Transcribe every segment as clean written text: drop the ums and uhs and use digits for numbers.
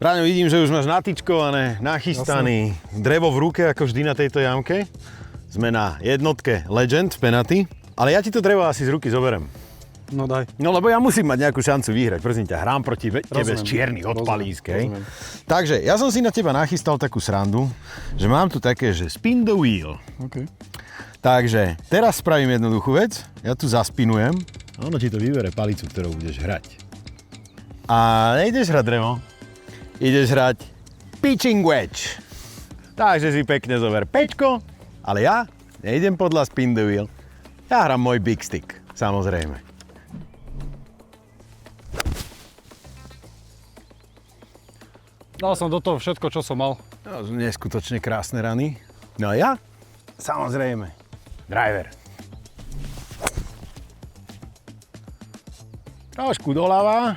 Braňo, vidím, že už máš natyčkované, nachystaný, drevo v ruke, ako vždy na tejto jamke. Sme na jednotke Legend v Penaty, ale ja ti to drevo asi z ruky zoberiem. No daj. No lebo ja musím mať nejakú šancu vyhrať, prosím ťa, hrám proti tebe z čiernych odpalísk. Takže ja som si na teba nachystal takú srandu, že mám tu také, že spin the wheel. OK. Takže teraz spravím jednoduchú vec, ja tu zaspinujem a ono ti to vybere palicu, ktorou budeš hrať. A nejdeš hrať drevo, ideš hrať pitching wedge. Takže si pekne zober pečko, ale ja nejdem podľa spin the wheel, ja hrám môj big stick, samozrejme. Dal som do toho všetko, čo som mal. No, neskutočne krásne rany. No a ja? Samozrejme. Driver. Trošku doľava,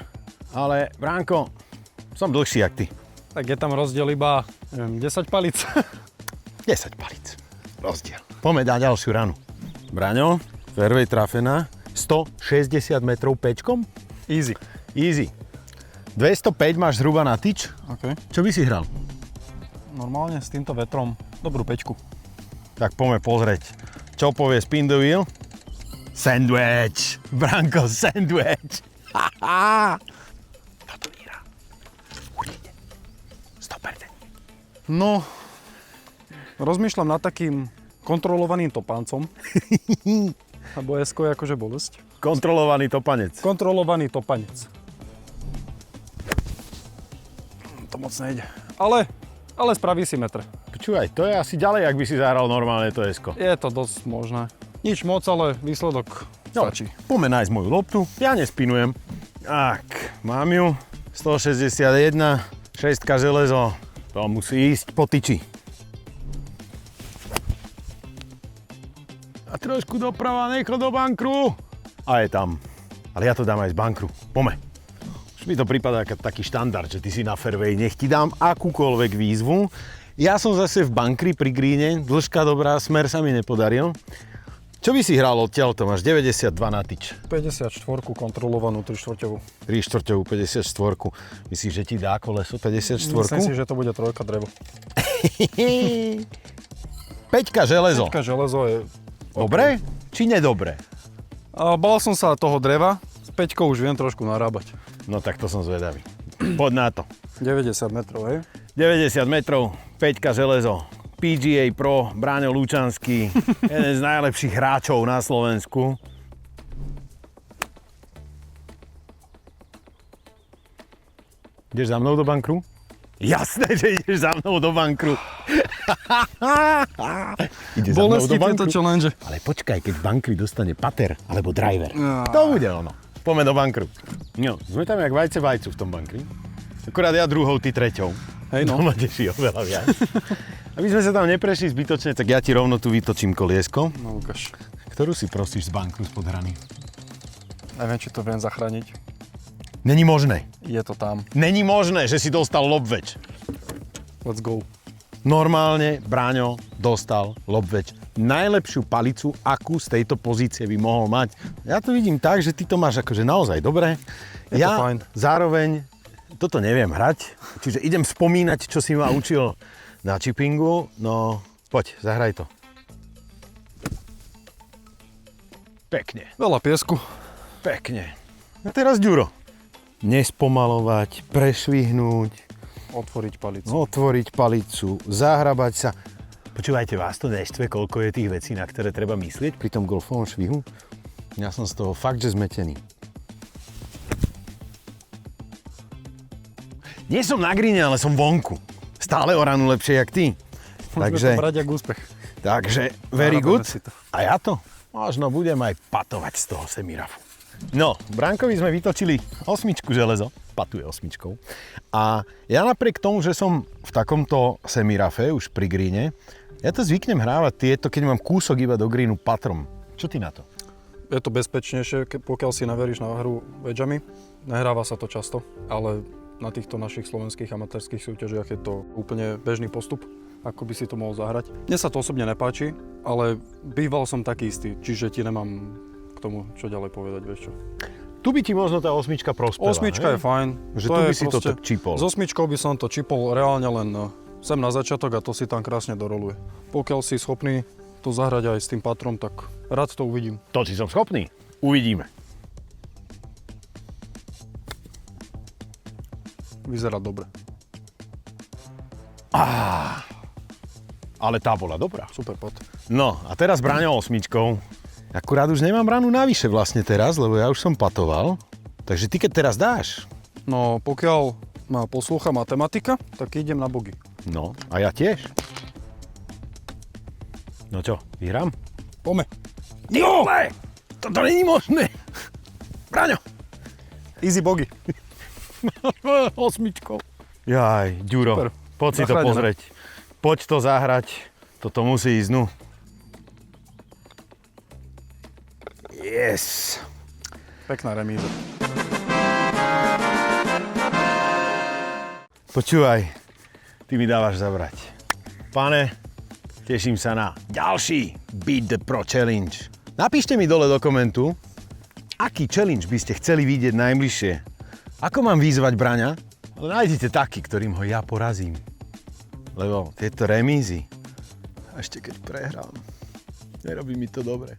ale Bránko, som dlhší jak ty. Tak je tam rozdiel iba, neviem, 10 palíc. 10 palíc. Rozdiel. Poďme dať ďalšiu ranu. Braňo, fairway trafená, 160 metrov pečkom. Easy. Easy. 205 máš zhruba na tyč. OK. Čo by si hral? Normálne s týmto vetrom dobrú pečku. Tak poďme pozrieť. Čo povie spin the wheel? Sandwich. Branko, sandwich. Haha. Toto vyhrá. Určite. 100%. No, rozmýšľam nad takým kontrolovaným topancom. Lebo S-ko je akože bolesť. Kontrolovaný topanec. Kontrolovaný topanec. To moc nejde. Ale spraví si metr. Počúvaj, to je asi ďalej, ak by si zahral normálne to S-ko. Je to dosť možné. Nič moc, ale výsledok stačí. Poďme nájsť moju loptu. Ja nespinujem. Tak, mám ju. 161, 6 železo. To musí ísť po tyči. A trošku doprava, nechod do bankru. A je tam. Ale ja to dám aj z bankru. Poďme. Už mi to prípada taký štandard, že ty si na fairway, nech ti dám akúkoľvek výzvu. Ja som zase v bankri pri greene, dĺžka dobrá, smer sa mi nepodaril. Čo by si hral odtiaľ? To máš 92 na tyč. 54 kontrolovanú 3/4. 3/4, 54. Myslíš, že ti dá koleso 54? Myslím si, že to bude trojka drevo. 5 železo. 5 železo je... Dobre? Či nedobre? A bál som sa toho dreva, s 5 už viem trošku narábať. No tak to som zvedavý. Poď na to. 90 metrov, hej? 90 metrov, 5 železo. PGA Pro, Bráňo Lučanský, jeden z najlepších hráčov na Slovensku. Ideš za mnou do bankru? Jasné, že ideš za mnou do bankru. Ide za mnou do bankru. challenge. Ale počkaj, keď v bankri dostane pater alebo driver. To bude ono. Poďme do bankru. No, sme tam jak vajce vajcu v tom bankri. Akurát ja druhou, ty treťou. Hej no. To ma teší oveľa viac. Aby sme sa tam neprešli zbytočne, tak ja ti rovno tu vytočím koliesko. No ukáž. Ktorú si prosíš z bankru spod hrany? Neviem, či to viem zachrániť. Není možné. Je to tam. Není možné, že si dostal lobveč. Let's go. Normálne Bráňo dostal lobveč. Najlepšiu palicu, akú z tejto pozície by mohol mať. Ja to vidím tak, že ty to máš akože naozaj dobre. Je to fajn. Zároveň toto neviem hrať, čiže idem spomínať, čo si ma učil na chippingu. No, poď, zahraj to. Pekne. Veľa piesku. Pekne. A teraz Ďuro. Nespomalovať, prešvihnúť, otvoriť palicu, zahrabať sa. Počúvajte, vás to neštve, koľko je tých vecí, na ktoré treba myslieť pri tom golfovom švihu? Ja som z toho fakt, že zmetený. Nie som na greene, ale som vonku. Stále o ranu lepšie, jak ty. Môžeme to brať jak úspech. Takže, very good. A ja to možno budem aj patovať z toho semirafu. No, Bránkovi sme vytočili 8 železo, patuje 8. A ja napriek tomu, že som v takomto semirafe už pri greene, ja to zvyknem hrávať tieto, keď mám kúsok iba do greenu patrom. Čo ty na to? Je to bezpečnejšie, pokiaľ si naveríš na hru wedžami. Nehráva sa to často, ale na týchto našich slovenských amatérských súťažiach je to úplne bežný postup, ako by si to mohol zahrať. Mne sa to osobne nepáči, ale býval som taký istý, čiže ti nemám k tomu čo ďalej povedať, vieš čo. Tu by ti možno tá osmička prospela. Osmička je fajn. Že tu by si to tak čipol. S osmičkou by som to čipol reálne len sem na začiatok a to si tam krásne doroluje. Pokiaľ si schopný to zahrať aj s tým patrom, tak rád to uvidím. To si som schopný. Uvidíme. Vyzerá dobre. Ale tá bola dobrá. Super pot. No a teraz Braňo osmičkou. Akurát už nemám ranu navyše vlastne teraz, lebo ja už som patoval. Takže ty keď teraz dáš? No pokiaľ ma poslúcha matematika, tak idem na bogy. No a ja tiež. No čo, vyhrám? Pome. Jo! Toto není možné. Braňo. Easy bogy. Osmičkou. Jaj, Ďuro, Super. poď si to Zachránené. pozrieť. Poď to zahrať. Toto musí ísť, no. Yes. Pekná remíza. Počúvaj, ty mi dávaš zabrať. Pane, teším sa na ďalší Beat the Pro Challenge. Napíšte mi dole do komentu, aký challenge by ste chceli vidieť najbližšie. Ako mám vyzvať Braňa? Ale nájdete taký, ktorým ho ja porazím. Lebo tieto remízy, ešte keď prehrám, nerobí mi to dobre.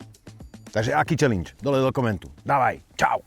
Takže aký challenge? Dole do komentu. Dávaj, čau.